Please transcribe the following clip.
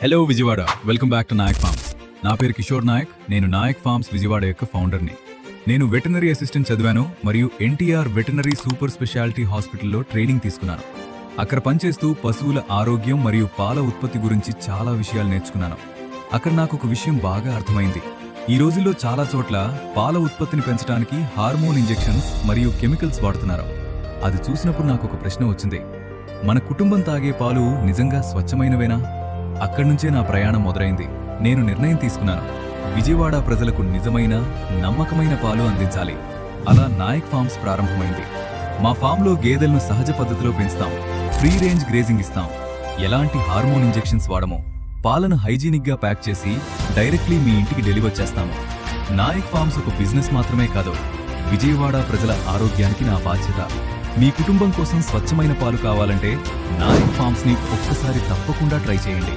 Hello Vijayawada, welcome back to Nayak farms. నా పేరు కిషోర్ నాయక్. నేను నాయక్ ఫార్మ్స్ విజయవాడ యొక్క ఫౌండర్ని. నేను వెటనరీ అసిస్టెంట్ చదివాను మరియు ఎన్టీఆర్ వెటనరీ సూపర్ స్పెషాలిటీ హాస్పిటల్లో ట్రైనింగ్ తీసుకున్నాను. అక్కడ పనిచేస్తూ పశువుల ఆరోగ్యం మరియు పాల ఉత్పత్తి గురించి చాలా విషయాలు నేర్చుకున్నాను. అక్కడ నాకు ఒక విషయం బాగా అర్థమైంది. ఈ రోజుల్లో చాలా చోట్ల పాల ఉత్పత్తిని పెంచడానికి హార్మోన్ ఇంజెక్షన్స్ మరియు కెమికల్స్ వాడుతున్నారు. అది చూసినప్పుడు నాకు ఒక ప్రశ్న వచ్చింది. మన కుటుంబం తాగే పాలు నిజంగా స్వచ్ఛమైనవేనా? అక్కడి నుంచే నా ప్రయాణం మొదలైంది. నేను నిర్ణయం తీసుకున్నాను, విజయవాడ ప్రజలకు నిజమైన నమ్మకమైన పాలు అందించాలి. అలా నాయక్ ఫార్మ్స్ ప్రారంభమైంది. మా ఫామ్లో గేదెలను సహజ పద్ధతిలో పెంచుతాం, ఫ్రీ రేంజ్ గ్రేజింగ్ ఇస్తాం, ఎలాంటి హార్మోన్ ఇంజెక్షన్స్ వాడము, పాలను హైజీనిక్గా ప్యాక్ చేసి డైరెక్ట్లీ మీ ఇంటికి డెలివర్ చేస్తాము. నాయక్ ఫార్మ్స్ ఒక బిజినెస్ మాత్రమే కాదు, విజయవాడ ప్రజల ఆరోగ్యానికి నా బాధ్యత. మీ కుటుంబం కోసం స్వచ్ఛమైన పాలు కావాలంటే నాయక్ ఫార్మ్స్ని ఒక్కసారి తప్పకుండా ట్రై చేయండి.